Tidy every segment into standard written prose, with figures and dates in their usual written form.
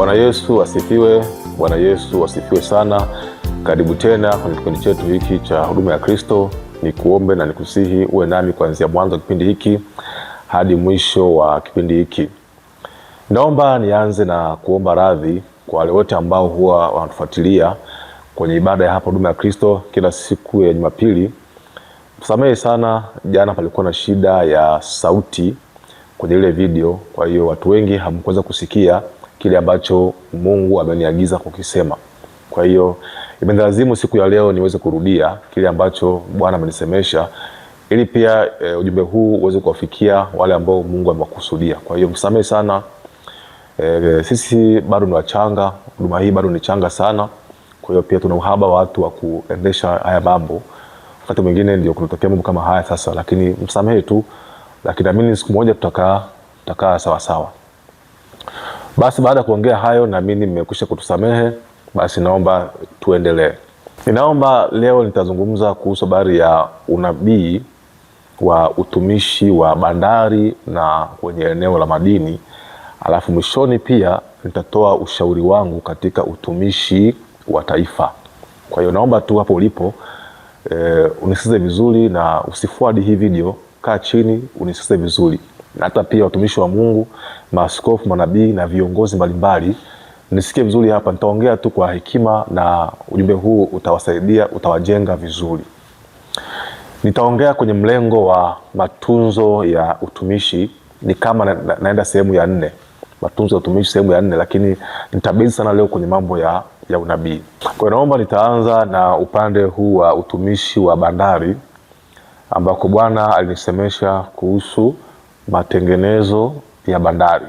Bwana Yesu asifiwe. Bwana Yesu asifiwe sana. Karibu tena kwenye kipindi chetu hiki cha huduma ya Kristo. Nikuombe na nikusihi uwe nami kuanzia mwanzo wa kipindi hiki hadi mwisho wa kipindi hiki. Naomba nianze na kuomba radhi kwa wale wote ambao huwa wanatufuatilia kwenye ibada ya hapa huduma ya Kristo kila siku ya Jumapili. Msamehe sana, jana palikuwa na shida ya sauti kwenye ile video, kwa hiyo watu wengi hamkuweza kusikia kile ambacho Mungu ameniagiza kukisema. Kwa hiyo imenilazimu siku ya leo niweze kurudia kile ambacho Bwana amenisemesha, ili pia ujumbe huu uweze kuwafikia wale ambao Mungu amewakusudia. Kwa hiyo msamehe sana. Sisi bado ni wachanga, huduma hii bado ni changa sana. Kwa hiyo pia tuna uhaba wa watu wa kuendesha haya mambo. Wakati mwingine ndio kunatokea mambo kama haya sasa, lakini msamehe tu, lakini naamini siku moja tutakaa sawa sawa. Basi baada ya kuongea hayo, naamini mmekwisha kutusamehe. Basi naomba tuendelee. Ninaomba leo nitazungumza kuhusu habari ya unabii wa utumishi wa bandari na kwenye eneo la madini. Alafu mwishoni pia nitatoa ushauri wangu katika utumishi wa taifa. Kwa hiyo naomba tu hapo ulipo unisikize vizuri na usifuadi hii video. Kaa chini unisikize vizuri. Na hata pia watumishi wa Mungu, maaskofu, manabii na viongozi mbalimbali, nisikie vizuri hapa. Nitaongea tu kwa hekima na ujumbe huu utawasaidia, utawajenga vizuri. Nitaongea kwenye mlengo wa matunzo ya utumishi. Ni kama naenda sehemu ya 4. Matunzo ya utumishi sehemu ya 4, lakini nitabezi sana leo kwenye mambo ya unabii. Kwa hiyo naomba nitaanza na upande huu wa utumishi wa bandari, ambako Bwana alinisemesha kuhusu matengenezo ya bandari.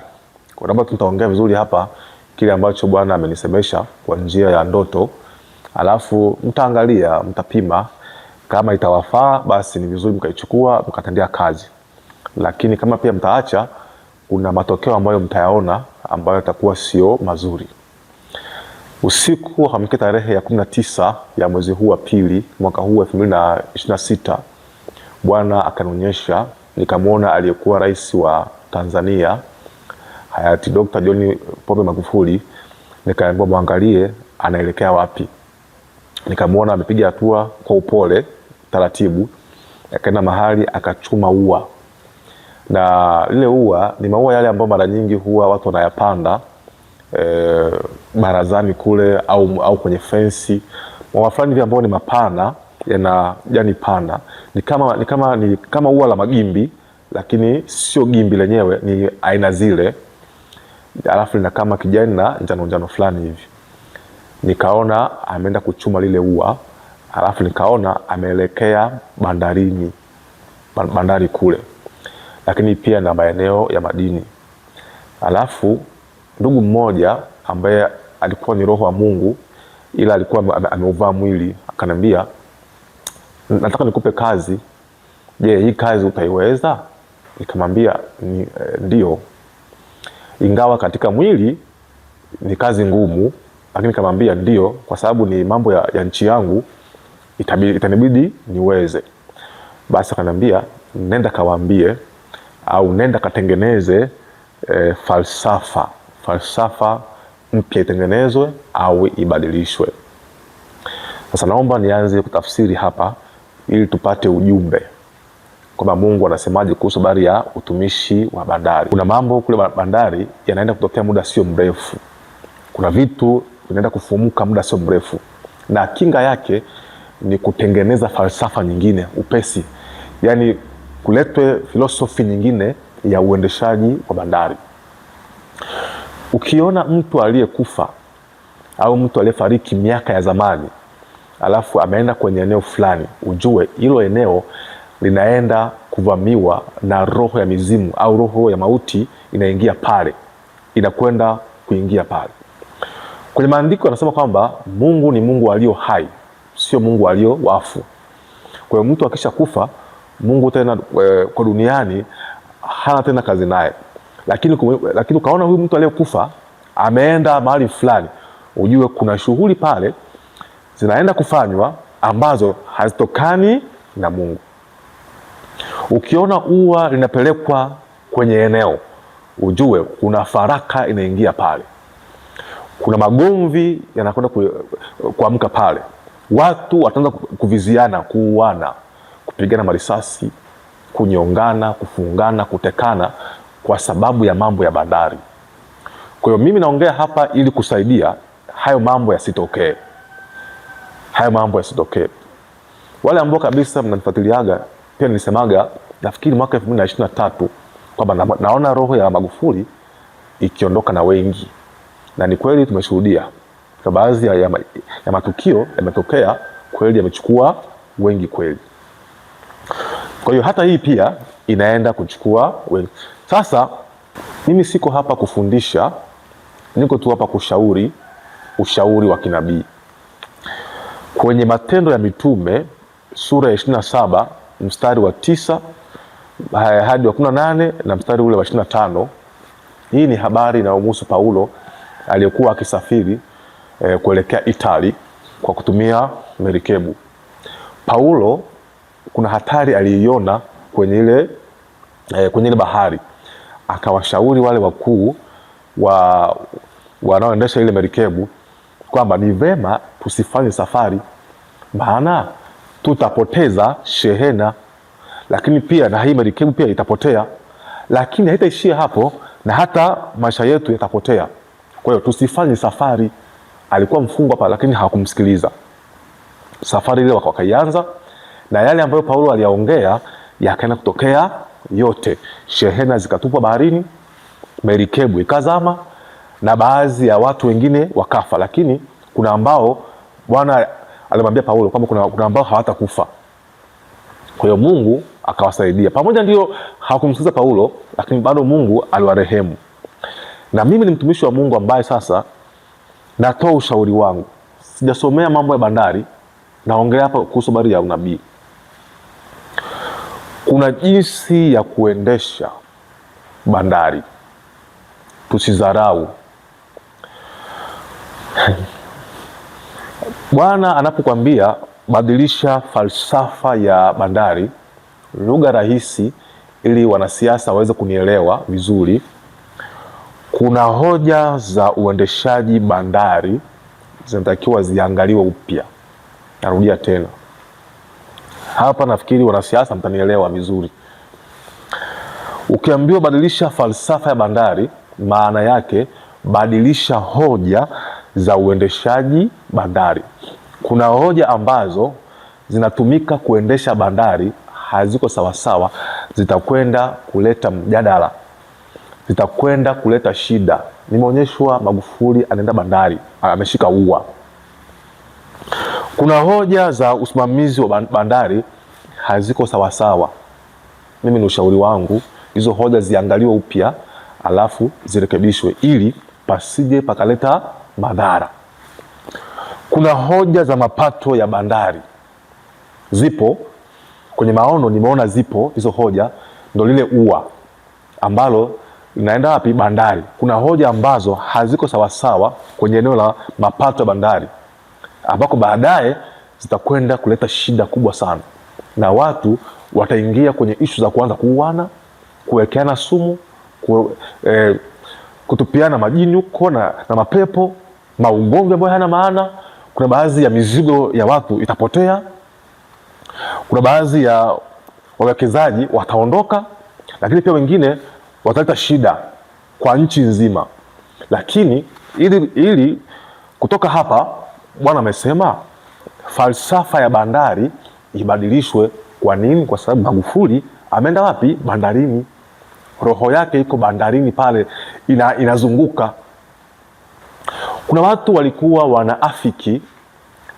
Kwa naomba tutaongea vizuri hapa kile ambacho Bwana amenisemesha kwa njia ya ndoto. Alafu mtaangalia, mtapima, kama itawafaa basi ni vizuri mkaichukua mkatendea kazi. Lakini kama pia mtaacha, kuna matokeo ambayo mtayaona ambayo yatakuwa sio mazuri. Usiku wa tarehe ya 19 ya mwezi huu wa pili mwaka huu 2026, Bwana akanionyesha, nikamwona aliyekuwa rais wa Tanzania hayati Dr. John Pombe Magufuli. Nikaambiwa muangalie anaelekea wapi. Nikamwona amepiga hatua kwa upole taratibu, akaenda mahali akachuma ua. Na lile ua ni maua yale ambayo mara nyingi huwa watu wanayapanda barazani kule au kwenye fensi. Maua fulani hivi ambayo ni mapana, yana jani pana. Ni kama ua la magimbi, lakini sio gimbi lenyewe, ni aina zile. Alafu lina kama kijani na njano fulani hivi. Nikaona ameenda kuchuma lile ua. Alafu nikaona ameelekea bandarini, bandari kule, lakini pia na maeneo ya madini. Alafu ndugu mmoja ambaye alikuwa ni roho wa Mungu, ila alikuwa ameuvaa mwili, akaniambia, nataka nikupe kazi. Je, hii kazi utaiweza? Nikamwambia ndio. Ingawa katika mwili ni kazi ngumu, lakini nikamwambia ndio, kwa sababu ni mambo ya nchi yangu, itanibidi niweze. Basi akaniambia, nenda kawaambie au nenda katengeneze falsafa mpya itengenezwe au ibadilishwe. Sasa naomba nianze kutafsiri hapa ili tupate ujumbe kwamba Mungu anasemaje kuhusu habari ya utumishi wa bandari. Kuna mambo kule bandari yanaenda kutokea muda sio mrefu. Kuna vitu vinaenda kufumuka muda sio mrefu, na kinga yake ni kutengeneza falsafa nyingine upesi. Yaani kuletwe filosofi nyingine ya uendeshaji wa bandari. Ukiona mtu aliyekufa au mtu aliyefariki miaka ya zamani, alafu ameenda kwenye eneo fulani, ujue hilo eneo linaenda kuvamiwa na roho ya mizimu au roho ya mauti. Inaingia pale, inakwenda kuingia pale. Kwenye maandiko yanasema kwamba Mungu ni Mungu alio hai, sio Mungu alio wafu. Kwa hiyo mtu akisha kufa, Mungu tena kwa duniani hana tena kazi naye. Lakini ukaona huyu mtu aliyekufa ameenda mahali fulani, ujue kuna shughuli pale zinaenda kufanywa ambazo hazitokani na Mungu. Ukiona ua linapelekwa kwenye eneo, ujue kuna faraka inaingia pale. kuna magomvi yanakwenda kuamka pale, watu wataanza kuviziana, kuuana, kupigana marisasi, kunyongana, kufungana, kutekana kwa sababu ya mambo ya bandari. Kwa hiyo mimi naongea hapa ili kusaidia hayo mambo yasitokee. Hayo mambo yasitokee. Wale ambao kabisa mnanifuatiliaga, pia nilisemaga nafikiri mwaka 2023 kwamba naona roho ya Magufuli ikiondoka na wengi. Na ni kweli tumeshuhudia. Kwa baadhi ya matukio yametokea kweli, yamechukua wengi kweli. Kwa hiyo hata hii pia inaenda kuchukua wengi. Sasa mimi siko hapa kufundisha, niko tu hapa kushauri, ushauri wa kinabii. Kwenye Matendo ya Mitume sura ya 27 mstari wa 9 hadi wa 18 na mstari ule wa 25, hii ni habari inayomhusu Paulo aliyekuwa akisafiri kuelekea Italy kwa kutumia merikebu. Paulo kuna hatari aliiona kwenye ile bahari, akawashauri wale wakuu wanaoendesha ile merikebu kwamba ni vema tusifanye safari, maana tutapoteza shehena, lakini pia na hii merikebu pia itapotea, lakini haitaishia hapo, na hata maisha yetu yatapotea. Kwa hiyo tusifanye safari. Alikuwa mfungwa pale, lakini hawakumsikiliza. Safari ile wakaianza, na yale ambayo Paulo aliyaongea yakaenda kutokea yote. Shehena zikatupwa baharini, merikebu ikazama, na baadhi ya watu wengine wakafa, lakini kuna ambao Bwana alimwambia Paulo kwamba kuna ambao hawatakufa. Kwa hiyo Mungu akawasaidia. Pamoja ndio hawakumsikiliza Paulo, lakini bado Mungu aliwarehemu. Na mimi ni mtumishi wa Mungu ambaye sasa natoa ushauri wangu. Sijasomea mambo ya bandari, naongea hapa kuhusu habari ya unabii. Kuna jinsi ya kuendesha bandari, tusidharau. Bwana anapokuambia badilisha falsafa ya bandari, lugha rahisi ili wanasiasa waweze kunielewa vizuri, kuna hoja za uendeshaji bandari zinatakiwa ziangaliwe upya. Narudia tena. Hapa nafikiri wanasiasa mtanielewa vizuri. Ukiambiwa badilisha falsafa ya bandari, maana yake badilisha hoja za uendeshaji bandari. Kuna hoja ambazo zinatumika kuendesha bandari haziko sawasawa, zitakwenda kuleta mjadala, zitakwenda kuleta shida. Nimeonyeshwa Magufuli anaenda bandari, ameshika ua. Kuna hoja za usimamizi wa bandari haziko sawasawa. Mimi ni ushauri wangu, hizo hoja ziangaliwe upya, alafu zirekebishwe ili pasije pakaleta madhara. Kuna hoja za mapato ya bandari. Zipo kwenye maono, nimeona zipo hizo hoja, ndio lile ua ambalo linaenda wapi? Bandari. Kuna hoja ambazo haziko sawasawa kwenye eneo la mapato ya bandari, ambako baadaye zitakwenda kuleta shida kubwa sana, na watu wataingia kwenye ishu za kuanza kuuana, kuwekeana sumu, kutupiana majini huko na mapepo, maugomvi ambayo hayana maana. Kuna baadhi ya mizigo ya watu itapotea. Kuna baadhi ya wawekezaji wataondoka, lakini pia wengine wataleta shida kwa nchi nzima. Lakini ili kutoka hapa, Bwana amesema falsafa ya bandari ibadilishwe. Kwa nini? Kwa sababu Magufuli ameenda wapi? Bandarini. Roho yake iko bandarini pale, inazunguka. Kuna watu walikuwa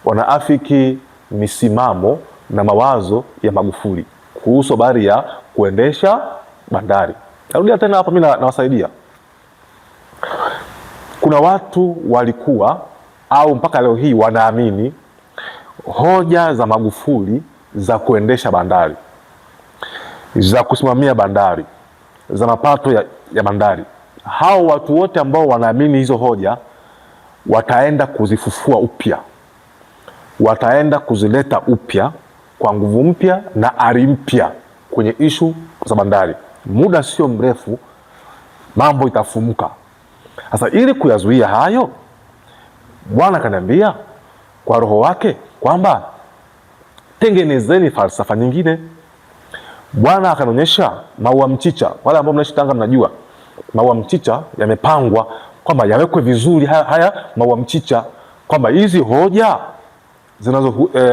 wanaafiki misimamo na mawazo ya Magufuli kuhusu habari ya kuendesha bandari. Narudia tena hapa, mimi nawasaidia. Kuna watu walikuwa au mpaka leo hii wanaamini hoja za Magufuli za kuendesha bandari, za kusimamia bandari, za mapato ya bandari. Hao watu wote ambao wanaamini hizo hoja wataenda kuzifufua upya, wataenda kuzileta upya kwa nguvu mpya na ari mpya kwenye ishu za bandari. Muda sio mrefu mambo itafumuka. Sasa ili kuyazuia hayo, Bwana akaniambia kwa Roho wake kwamba tengenezeni falsafa nyingine. Bwana akanionyesha maua mchicha. Wale ambao mnaishi Tanga mnajua maua mchicha yamepangwa kwamba yawekwe vizuri haya maua mchicha, kwamba hizi hoja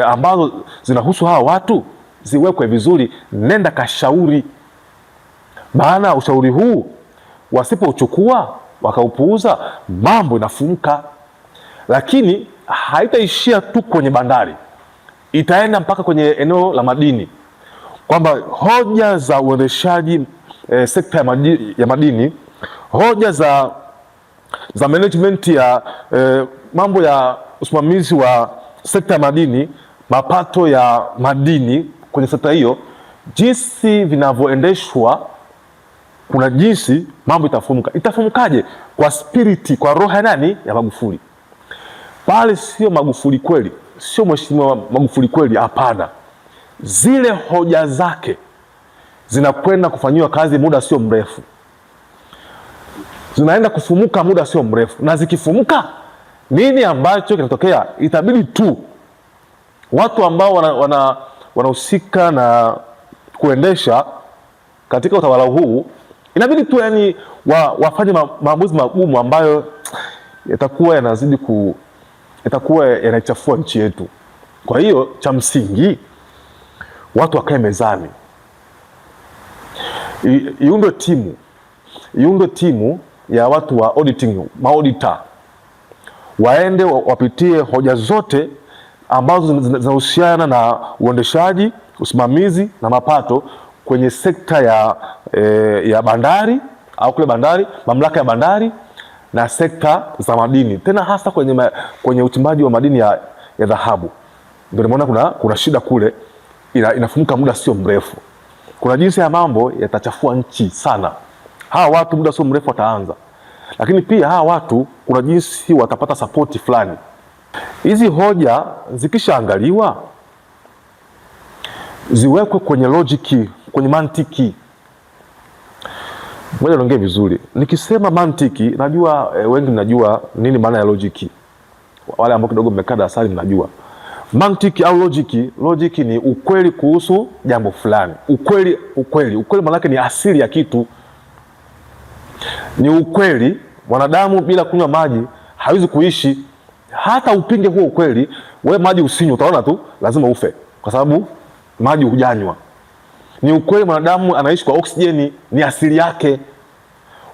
ambazo zinahusu hawa watu ziwekwe vizuri. Nenda kashauri, maana ushauri huu wasipouchukua wakaupuuza, mambo inafumuka. Lakini haitaishia tu kwenye bandari, itaenda mpaka kwenye eneo la madini, kwamba hoja za uendeshaji sekta ya madini, hoja za management ya mambo ya usimamizi wa sekta ya madini, mapato ya madini kwenye sekta hiyo, jinsi vinavyoendeshwa, kuna jinsi mambo itafumuka. Itafumukaje? Kwa spiriti, kwa roho ya nani? Ya Magufuli. Pale sio Magufuli kweli, sio Mheshimiwa Magufuli kweli, hapana. Zile hoja zake zinakwenda kufanyiwa kazi muda sio mrefu, zinaenda kufumuka muda sio mrefu. Na zikifumuka, nini ambacho kinatokea? Itabidi tu watu ambao wanahusika na kuendesha katika utawala huu, inabidi tu yani wafanye maamuzi magumu ambayo yatakuwa yanachafua nchi yetu. Kwa hiyo cha msingi watu wakae mezani, iundwe timu ya watu wa auditing, maauditor, waende wapitie hoja zote ambazo zinahusiana na uendeshaji, usimamizi na mapato kwenye sekta ya bandari au kule bandari, mamlaka ya bandari na sekta za madini, tena hasa kwenye uchimbaji wa madini ya dhahabu. Ndio maana kuna shida kule, inafumuka muda sio mrefu. Kuna jinsi ya mambo yatachafua nchi sana. Hawa watu muda sio mrefu wataanza, lakini pia hawa watu kuna jinsi watapata support fulani. Hizi hoja zikishaangaliwa, ziwekwe kwenye logiki, kwenye mantiki. Ngoja niongee vizuri. Nikisema mantiki, najua wengi mnajua nini maana ya logiki. Wale ambao kidogo mmekaa darasani mnajua. Mantiki au logiki ni ukweli kuhusu jambo fulani. Ukweli maana yake ni asili ya kitu. Ni ukweli, mwanadamu bila kunywa maji hawezi kuishi. Hata upinge huo ukweli, wewe maji usinywe, utaona tu lazima ufe, kwa sababu maji hujanywa. Ni ukweli mwanadamu anaishi kwa oksijeni, ni asili yake.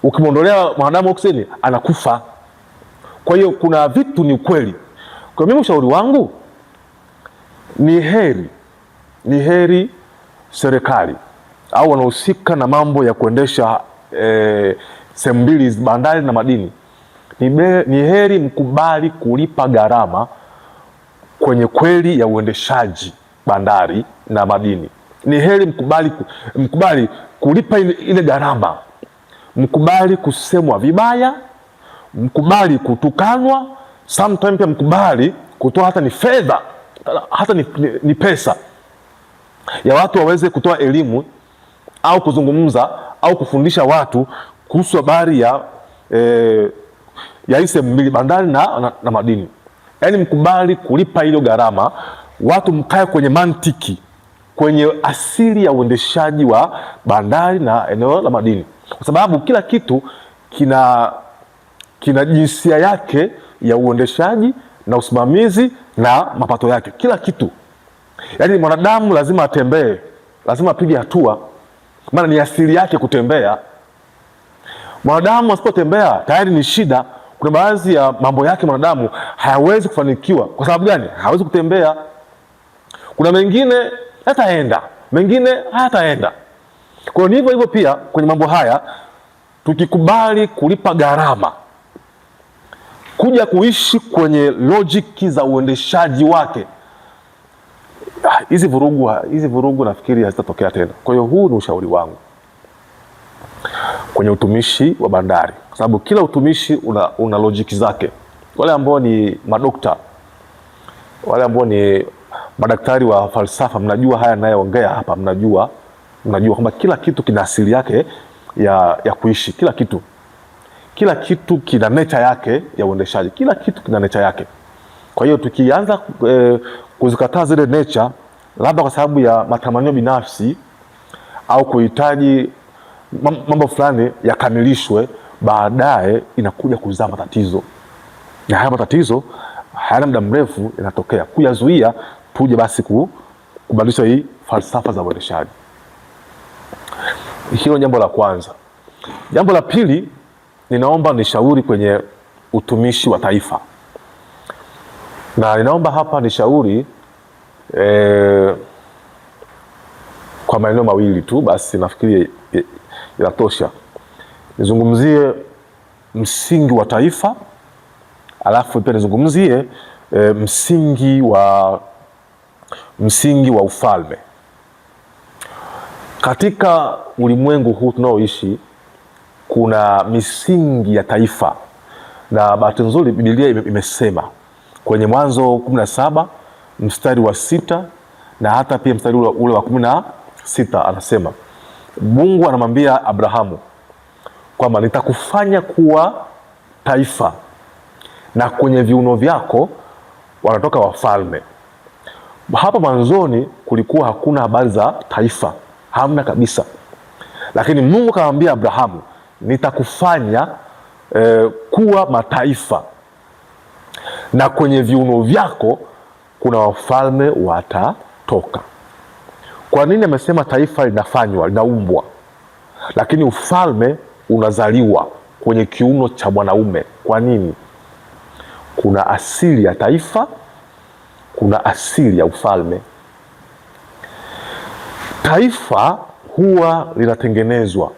Ukimwondolea mwanadamu oksijeni anakufa. Kwa hiyo kuna vitu ni ukweli. Kwa mimi ushauri wangu ni heri serikali au wanaohusika na mambo ya kuendesha sehemu mbili, bandari na madini, ni heri mkubali kulipa gharama kwenye kweli ya uendeshaji bandari na madini. Ni heri mkubali kulipa ile gharama, mkubali kusemwa vibaya, mkubali kutukanwa, sometimes pia mkubali kutoa hata ni fedha, hata ni pesa ya watu waweze kutoa elimu au kuzungumza au kufundisha watu kuhusu habari ya hii sehemu mbili, bandari na madini. Yaani mkubali kulipa hilo gharama, watu mkae kwenye mantiki, kwenye asili ya uendeshaji wa bandari na eneo la madini, kwa sababu kila kitu kina jinsia yake ya uendeshaji na usimamizi na mapato yake, kila kitu. Yaani mwanadamu lazima atembee, lazima apige hatua, maana ni asili yake kutembea. Mwanadamu asipotembea tayari ni shida. Kuna baadhi ya mambo yake mwanadamu hayawezi kufanikiwa. Kwa sababu gani? Hawezi kutembea. Kuna mengine hataenda, mengine hayataenda. Kwa hiyo hivyo pia kwenye mambo haya, tukikubali kulipa gharama kuja kuishi kwenye lojiki za uendeshaji wake, hizi vurugu nafikiri hazitatokea tena. Kwa hiyo huu ni ushauri wangu kwenye utumishi wa bandari, kwa sababu kila utumishi una lojiki zake. Wale ambao ni madokta, wale ambao ni madaktari wa falsafa, mnajua haya ninayoongea hapa, mnajua kwamba kila kitu kina asili yake ya kuishi. kila kitu kina nature yake ya uendeshaji, kila kitu kina nature yake. Kwa hiyo tukianza kuzikataa zile nature, labda kwa sababu ya matamanio binafsi au kuhitaji mambo fulani yakamilishwe, baadaye inakuja kuzaa matatizo, na haya matatizo hayana muda mrefu yanatokea. Kuyazuia, tuje basi kubadilisha hii falsafa za uendeshaji. Hilo jambo la kwanza. Jambo la pili, ninaomba nishauri kwenye utumishi wa taifa, na ninaomba hapa nishauri kwa maeneo mawili tu basi, nafikiri inatosha. Nizungumzie msingi wa taifa, alafu pia nizungumzie msingi wa ufalme. Katika ulimwengu huu tunaoishi kuna misingi ya taifa, na bahati nzuri Biblia imesema kwenye Mwanzo 17 mstari wa 6 na hata pia mstari ule wa 16, anasema Mungu anamwambia Abrahamu kwamba nitakufanya kuwa taifa na kwenye viuno vyako wanatoka wafalme. Hapa mwanzoni kulikuwa hakuna habari za taifa, hamna kabisa, lakini Mungu akamwambia Abrahamu, nitakufanya kuwa mataifa na kwenye viuno vyako kuna wafalme watatoka. Kwa nini amesema taifa linafanywa, linaumbwa, lakini ufalme unazaliwa kwenye kiuno cha mwanaume? Kwa nini? Kuna asili ya taifa, kuna asili ya ufalme. Taifa huwa linatengenezwa.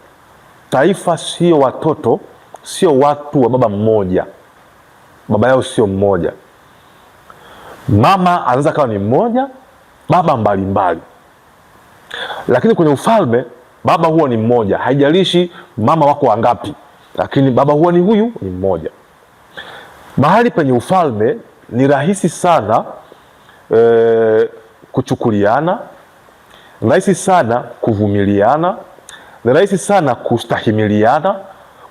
Taifa sio watoto, sio watu wa baba mmoja, baba yao sio mmoja. Mama anaweza kawa ni mmoja, baba mbalimbali, lakini kwenye ufalme baba huwa ni mmoja. Haijalishi mama wako wangapi, lakini baba huwa ni huyu, ni mmoja. Mahali penye ufalme ni rahisi sana kuchukuliana, ni rahisi sana kuvumiliana, ni rahisi sana kustahimiliana,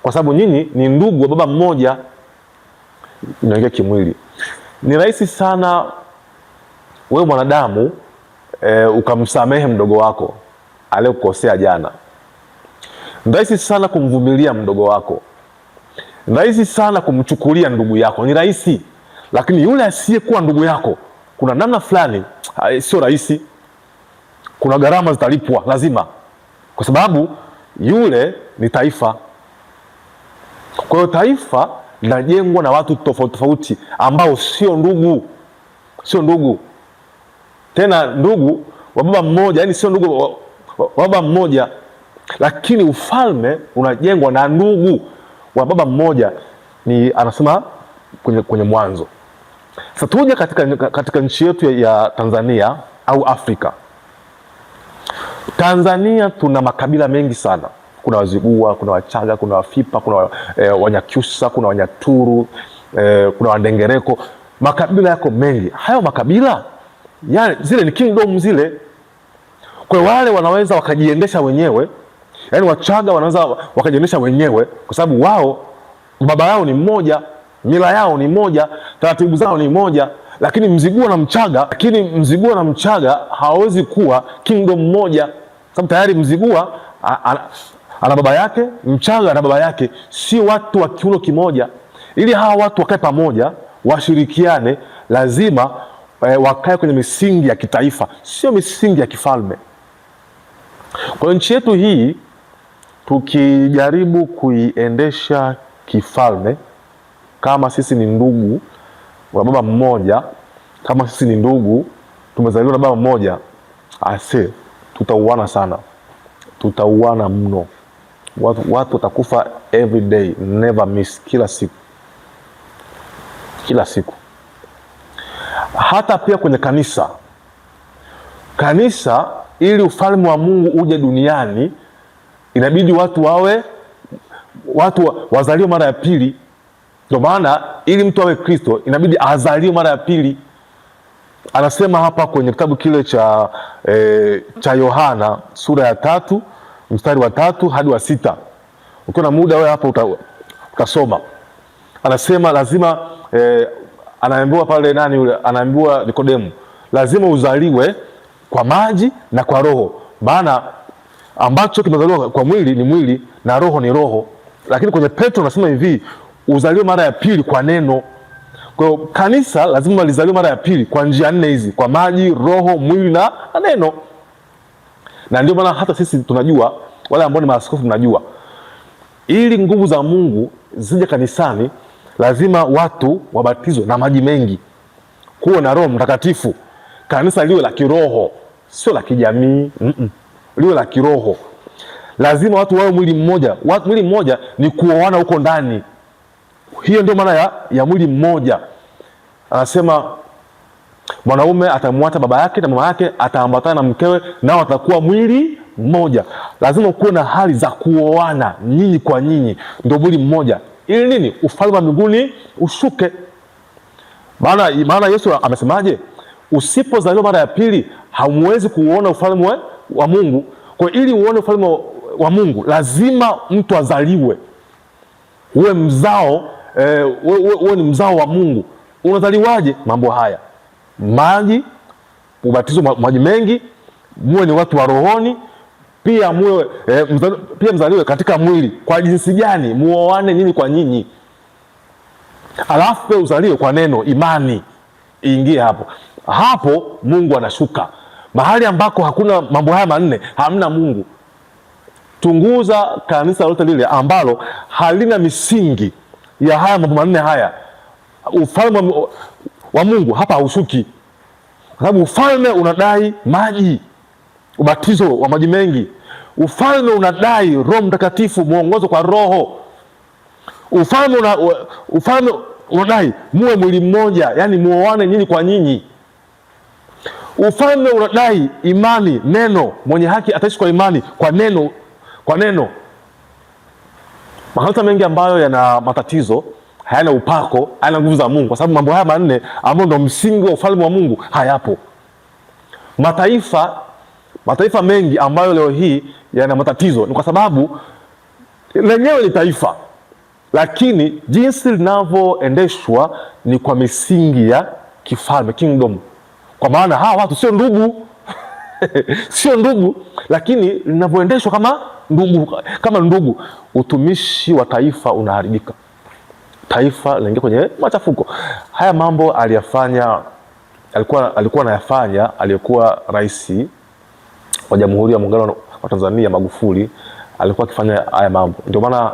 kwa sababu nyinyi ni ndugu wa baba mmoja, inaingia kimwili. Ni rahisi sana wewe mwanadamu ukamsamehe mdogo wako aliyekukosea jana. Ni rahisi sana kumvumilia mdogo wako. Ni rahisi sana kumchukulia ndugu yako, ni rahisi. Lakini yule asiyekuwa ndugu yako, kuna namna fulani sio rahisi. Kuna gharama zitalipwa lazima, kwa sababu yule ni taifa. Kwa hiyo taifa linajengwa na watu tofauti tofauti ambao sio ndugu tena, ndugu wa baba mmoja, yani sio ndugu wa baba mmoja, lakini ufalme unajengwa na ndugu wa baba mmoja, ni anasema kwenye Mwanzo. Sasa tuje katika nchi yetu ya Tanzania au Afrika. Tanzania tuna makabila mengi sana. Kuna Wazigua, kuna Wachaga, kuna Wafipa, kuna Wanyakyusa, kuna Wanyaturu, kuna Wandengereko. Makabila yako mengi. Hayo makabila, yani zile ni kingdom zile. Kwa wale wanaweza wakajiendesha wenyewe. Yani Wachaga wanaweza wakajiendesha wenyewe kwa sababu wao baba yao ni mmoja, mila yao ni moja, taratibu zao ni moja. Lakini Mzigua na Mchaga hawezi kuwa kingdom moja, sababu tayari Mzigua ana baba yake, Mchaga na baba yake, si watu wa kiuno kimoja. Ili hawa watu wakae pamoja, washirikiane, lazima wakae kwenye misingi ya kitaifa, sio misingi ya kifalme. Kwa nchi yetu hii tukijaribu kuiendesha kifalme, kama sisi ni ndugu wa baba mmoja, kama sisi ni ndugu tumezaliwa na baba mmoja, tutauana sana, tutauana mno. Watu watakufa every day, never miss, kila siku. Hata pia kwenye kanisa, ili ufalme wa Mungu uje duniani, inabidi watu wazaliwe mara ya pili. Ndio maana ili mtu awe Kristo inabidi azaliwe mara ya pili. Anasema hapa kwenye kitabu kile cha Yohana sura ya 3 mstari wa 3 hadi wa 6. Ukiwa na muda wewe hapa kasoma, anasema lazima anaambiwa pale nani yule, anaambiwa Nikodemu, lazima uzaliwe kwa maji na kwa Roho, maana ambacho kimezaliwa kwa mwili ni mwili na roho ni roho. Lakini kwenye Petro anasema hivi, uzaliwe mara ya pili kwa neno. Kwa hiyo kanisa lazima lizaliwe mara ya pili kwa njia nne hizi, kwa maji, roho, mwili na neno. Na ndio maana hata sisi tunajua, wale ambao ni maaskofu mnajua, ili nguvu za Mungu zije kanisani lazima watu wabatizwe na maji mengi, kuwe na Roho Mtakatifu. Kanisa liwe la kiroho, sio la kijamii, liwe la kiroho. Lazima watu wawe mwili mmoja. Mwili mmoja ni kuoana huko ndani. Hiyo ndio maana ya mwili mmoja. Anasema mwanaume atamwacha baba yake na mama yake, ataambatana na mkewe, nao watakuwa mwili mmoja. Lazima kuwe na hali za kuoana nyinyi kwa nyinyi, ndio mwili mmoja. Ili nini? Ufalme wa mbinguni ushuke. Maana Yesu amesemaje? Usipozaliwa mara ya pili hamwezi kuuona ufalme wa Mungu. Kwa ili uone ufalme wa Mungu lazima mtu azaliwe, uwe mzao, uwe ni mzao wa Mungu. Unazaliwaje? Mambo haya: maji, ubatizo maji mengi, muwe ni watu wa rohoni, pia muwe pia mzaliwe katika mwili. Kwa jinsi gani? Muoane nyinyi kwa nyinyi. Alafu uzaliwe kwa neno, imani iingie hapo Mungu anashuka. Mahali ambako hakuna mambo haya manne, hamna Mungu. Tunguza kanisa lote lile ambalo halina misingi ya haya mambo manne haya, ufalme wa Mungu hapa haushuki. Kwa sababu ufalme unadai maji, ubatizo wa maji mengi. Ufalme unadai Roho Mtakatifu, mwongozo kwa Roho. Ufalme unadai muwe mwili mmoja, yani muoane nyinyi kwa nyinyi. Ufalme unadai imani, neno. Mwenye haki ataishi kwa imani, kwa neno. Makanisa mengi ambayo yana matatizo, hayana upako, hayana nguvu za Mungu, kwa sababu mambo haya manne ambayo ndio msingi wa ufalme wa Mungu hayapo. Mataifa mengi ambayo leo hii yana matatizo ni kwa sababu lenyewe ni taifa, lakini jinsi linavyoendeshwa ni kwa misingi ya kifalme, kingdom. Kwa maana hawa watu sio ndugu sio ndugu, lakini linavyoendeshwa kama ndugu, utumishi wa taifa unaharibika, taifa linaingia kwenye machafuko. Haya mambo alikuwa anayafanya aliyekuwa rais wa Jamhuri ya Muungano wa Tanzania, Magufuli. Alikuwa akifanya haya mambo. Ndio maana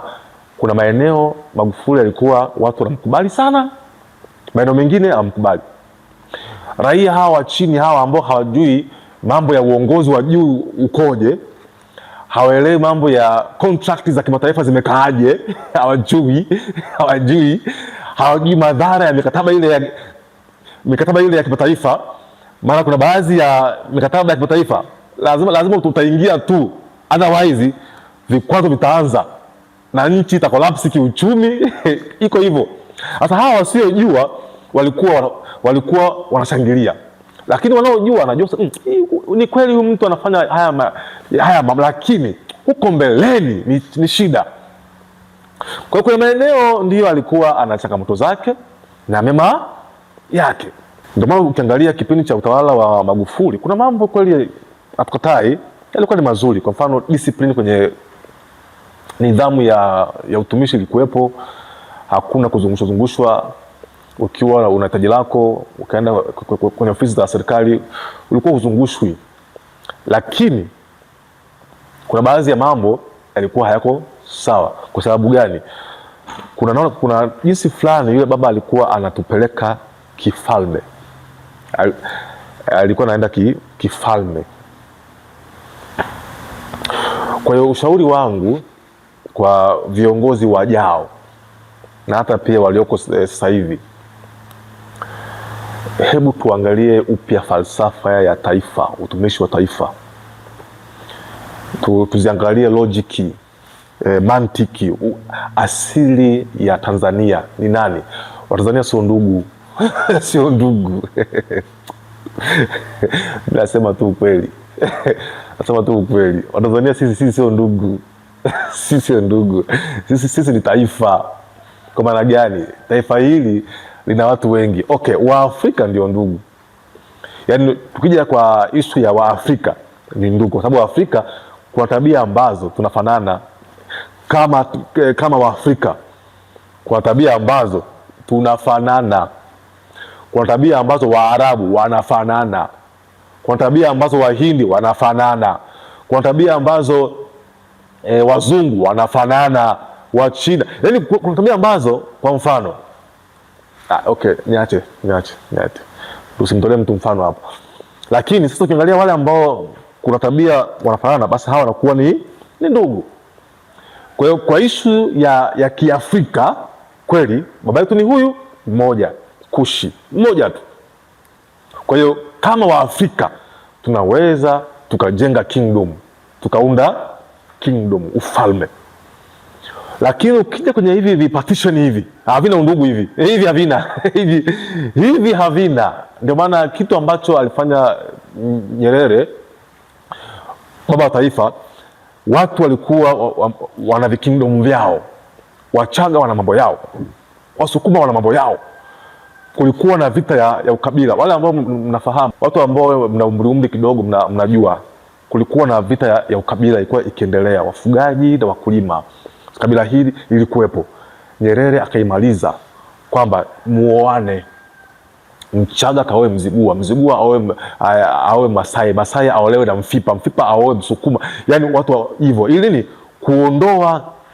kuna maeneo Magufuli alikuwa watu wanamkubali sana, maeneo mengine hawamkubali. Raia hawa wa chini hawa ambao hawajui mambo ya uongozi wa juu ukoje, hawaelewi mambo ya contract za kimataifa zimekaaje, hawajui madhara ya mikataba ile ya kimataifa. Maana kuna baadhi ya mikataba ya kimataifa lazima tutaingia tu, otherwise vikwazo vitaanza na nchi itakolapsi kiuchumi iko hivyo. Sasa hawa wasiojua walikuwa wanashangilia, lakini wanaojua wanajua ni kweli huyu mtu anafanya haya, lakini huko mbeleni ni shida. Kwa hiyo kuna maeneo ndiyo alikuwa ana changamoto zake na mema yake. Ndio maana ukiangalia kipindi cha utawala wa Magufuli, kuna mambo kweli hatukatai yalikuwa ni mazuri. Kwa mfano discipline kwenye nidhamu ya utumishi ilikuwepo, hakuna kuzungushwa. Ukiwa una hitaji lako ukaenda kwenye ofisi za serikali ulikuwa uzungushwi. Lakini kuna baadhi ya mambo yalikuwa hayako sawa. Kwa sababu gani? Kuna jinsi fulani yule baba alikuwa anatupeleka kifalme, alikuwa anaenda kifalme. Kwa hiyo ushauri wangu kwa viongozi wajao na hata pia walioko sasa hivi, hebu tuangalie upya falsafa ya taifa, utumishi wa taifa. Tuziangalie lojiki, mantiki, asili ya Tanzania ni nani? Watanzania sio ndugu sio ndugu nasema tu ukweli Watanzania sisi sio ndugu sisi sio ndugu, sisi ni taifa. Kwa maana gani? Taifa hili lina watu wengi. Okay, Waafrika ndio ndugu. Yaani tukija kwa issue ya Waafrika ni ndugu, kwa sababu Waafrika kuna tabia ambazo tunafanana kama Waafrika. Kuna tabia ambazo tunafanana. Kuna tabia ambazo Waarabu wanafanana. Kuna tabia ambazo Wahindi wanafanana. Kuna tabia ambazo Wazungu wanafanana, Wachina. Yaani kuna tabia ambazo, kwa mfano okay, niache. Tusimtolee mtu mfano hapo. Lakini sasa ukiangalia wale ambao kuna tabia wanafanana, basi hawa wanakuwa ni ndugu. Kwa hiyo kwa issue ya Kiafrika kweli baba yetu ni huyu mmoja, Kushi mmoja tu. Kwa hiyo kama Waafrika tunaweza tukajenga kingdom, tukaunda kingdom, ufalme. Lakini ukija kwenye hivi partition hivi, havina undugu hivi havina hivi havina. Ndio maana kitu ambacho alifanya Nyerere, baba wa taifa, watu walikuwa wana vikingdom vyao. Wachaga wana mambo yao, Wasukuma wana mambo yao. Kulikuwa na vita ya ukabila. Wale ambao mnafahamu, watu ambao mna umri kidogo, mnajua kulikuwa na vita ya ukabila ilikuwa ikiendelea, wafugaji na wakulima. Kabila hili lilikuwepo. Nyerere akaimaliza kwamba muoane, Mchaga kaoe Mzigua, Mzigua aoe Masai, Masai aolewe na Mfipa, Mfipa aoe Msukuma. Yani watu hivyo, ili ni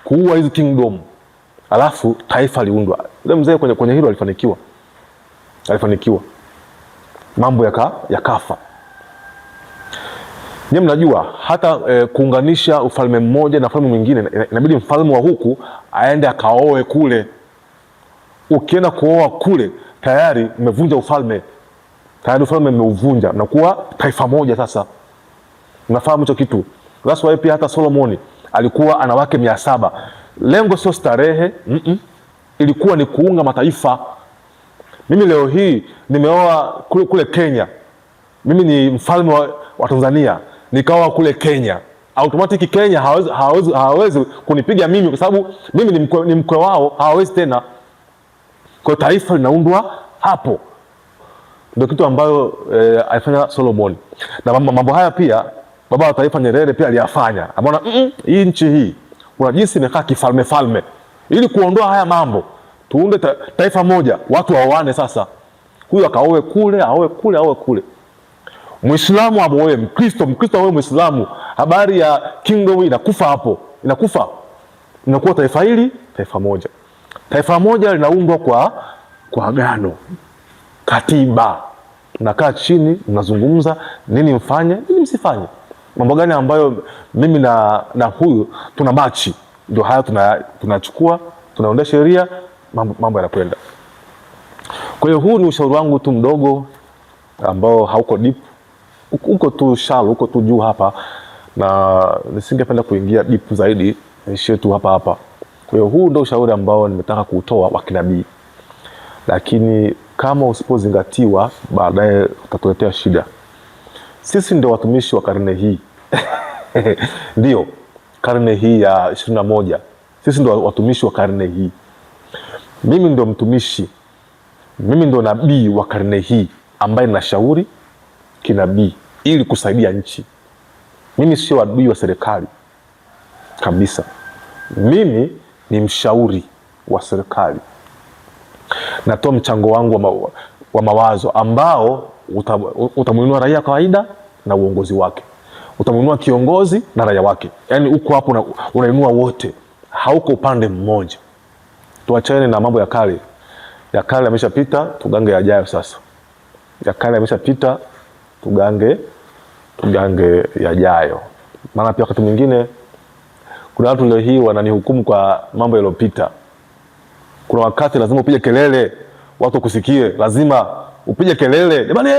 kuua hizi kingdom, alafu taifa liundwa. Yule mzee kwenye hilo alifanikiwa. Mambo yakafa. Nyinyi mnajua hata kuunganisha ufalme mmoja na ufalme mwingine, inabidi mfalme wa huku aende akaoe kule. Ukienda kuoa kule, tayari umevunja ufalme. Tayari ufalme umeuvunja, mnakuwa taifa moja sasa. Unafahamu hicho kitu? That's why pia hata Solomoni alikuwa ana wake 700. Lengo sio starehe, ilikuwa ni kuunga mataifa. Mimi leo hii nimeoa kule Kenya. Mimi ni mfalme wa Tanzania, nikaoa kule Kenya. Automatic Kenya hawezi kunipiga mimi, kwa sababu mimi ni mkwe wao, hawezi tena. Kwa taifa linaundwa hapo. Ndio kitu ambayo alifanya Solomon. Na mambo haya pia baba wa taifa Nyerere pia aliyafanya. Ameona hii nchi hii kuna jinsi imekaa kifalme. Ili kuondoa haya mambo, tuunde taifa moja, watu waoane sasa. Huyu akaoe kule, aoe kule. Muislamu aoe Mkristo, Mkristo aoe Muislamu. Habari ya kingdom inakufa hapo. Inakuwa taifa hili, taifa moja. Taifa moja linaundwa kwa agano, katiba. Mnakaa chini, mnazungumza nini mfanye, nini msifanye. Mambo gani ambayo mimi na huyu tuna machi, ndio haya tunachukua, tunaunda sheria, mambo yanakwenda. Kwa hiyo huu ni ushauri wangu tu mdogo ambao hauko deep. Uko tu shallow, uko tu juu hapa, na nisingependa kuingia deep zaidi, ishie tu hapa. Kwa hiyo huu ndio ushauri ambao nimetaka kuutoa wa kinabii. Lakini kama usipozingatiwa, baadaye utatuletea shida. Sisi ndio watumishi wa karne hii. Ndio, karne hii ya 21. Sisi ndio watumishi wa karne hii. Mimi ndio mtumishi. Mimi ndio nabii wa karne hii ambaye ninashauri kinabii ili kusaidia nchi. Mimi sio adui wa serikali kabisa. Mimi ni mshauri wa serikali. Natoa mchango wangu wa mawazo ambao utamuinua raia kawaida na uongozi wake. Utamuinua kiongozi na raia wake. Yaani uko hapo unainua wote. Hauko upande mmoja. Tuachane na mambo ya kale. Ya kale yameshapita, tugange yajayo sasa. Ya kale yameshapita, tugange yajayo. Maana pia wakati mwingine kuna watu leo hii wananihukumu kwa mambo yaliyopita. Kuna wakati lazima upige kelele, watu kusikie. Lazima upige kelele. Jamani,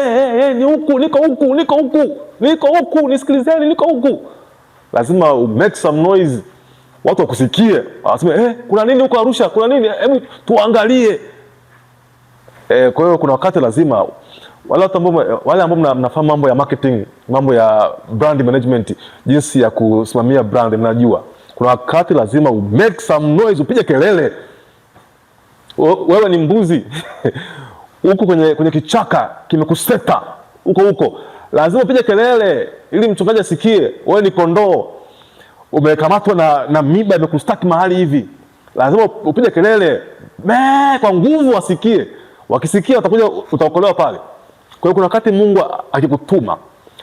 ni huku, niko huku, nisikilizeni, niko huku. Lazima make some noise, watu wakusikie. Waseme, kuna nini huko Arusha? Kuna nini? Hebu tuangalie. Kwa hiyo kuna wakati lazima wale ambao mnafahamu mambo ya marketing, mambo ya brand management, jinsi ya kusimamia brand, mnajua. Kuna wakati lazima make some noise, upige kelele. Wewe ni mbuzi huko kwenye kichaka kimekuseta huko, lazima upige kelele ili mchungaji asikie. Wewe ni kondoo umekamatwa na miba imekustaki mahali hivi, lazima upige kelele kwa nguvu wasikie. Wakisikia watakuja, utaokolewa pale. Kwa hiyo kuna wakati Mungu akikutuma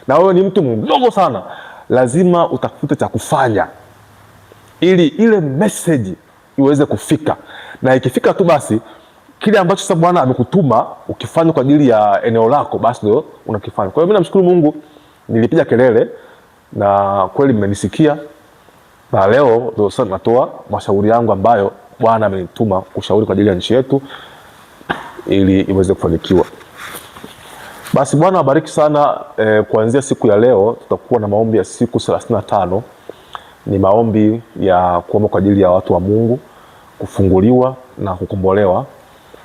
na wewe ni mtu mdogo sana, lazima utafute cha kufanya ili ile message iweze kufika, na ikifika tu basi kile ambacho sasa Bwana amekutuma ukifanya kwa ajili ya eneo lako, basi ndio unakifanya. Kwa hiyo mimi namshukuru Mungu, nilipiga kelele na kweli mmenisikia, na leo ndio sasa natoa mashauri yangu ambayo Bwana amenituma kushauri kwa ajili ya nchi yetu ili iweze kufanikiwa. Basi Bwana abariki sana. Kuanzia siku ya leo tutakuwa na maombi ya siku 35. Ni maombi ya kuomba kwa ajili ya watu wa Mungu kufunguliwa na kukombolewa,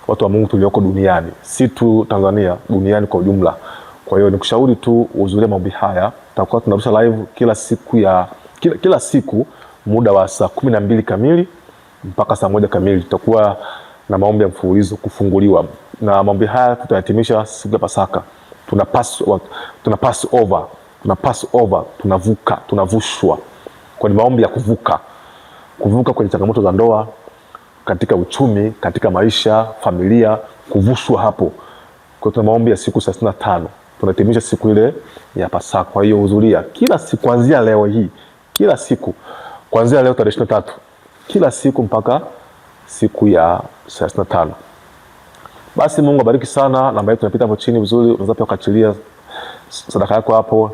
watu wa Mungu tulioko duniani, si tu Tanzania, duniani kwa ujumla. Kwa hiyo nikushauri tu uhudhurie maombi haya. Tutakuwa tunarusha live kila siku muda wa saa 12 kamili mpaka saa 1 kamili. Tutakuwa na maombi ya mfululizo kufunguliwa, na maombi haya tutahitimisha siku ya Pasaka. Tuna pass over, tunavushwa. Kwa ni maombi ya kuvuka kwenye changamoto za ndoa, katika uchumi, katika maisha, familia, kuvushwa hapo. Kwa tuna maombi ya siku 35. Tunahitimisha siku ile ya Pasaka. Kwa hiyo hudhuria kila siku kuanzia leo hii, kila siku kuanzia leo tarehe 23, kila siku mpaka siku ya 35. Basi Mungu abariki sana. Namba yetu inapita hapo chini vizuri, unaweza pia kuachilia sadaka yako hapo.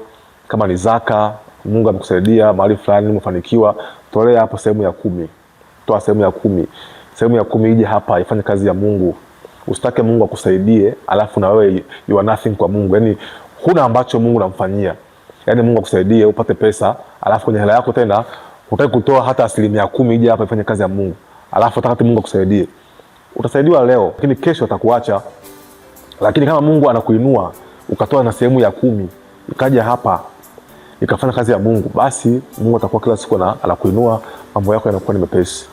Kama ni zaka, Mungu amekusaidia mahali fulani umefanikiwa, tolea hapo sehemu ya 10. Toa sehemu ya 10. Sehemu ya 10 ije hapa ifanye kazi ya Mungu. Usitake Mungu akusaidie alafu na wewe you are nothing kwa Mungu. Yaani huna ambacho Mungu anamfanyia. Yaani Mungu akusaidie upate pesa alafu kwenye hela yako tena hutaki kutoa hata 10% ije hapa ifanye kazi ya Mungu. Alafu utaka Mungu akusaidie. Utasaidiwa leo lakini kesho atakuacha. Lakini kama Mungu anakuinua ukatoa na sehemu ya 10 ikaja hapa ikafanya kazi ya Mungu, basi Mungu atakuwa kila siku anakuinua, mambo yako yanakuwa ni mepesi.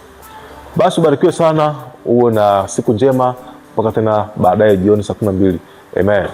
Basi ubarikiwe sana, uwe na siku njema mpaka tena baadaye jioni saa 12. Amen.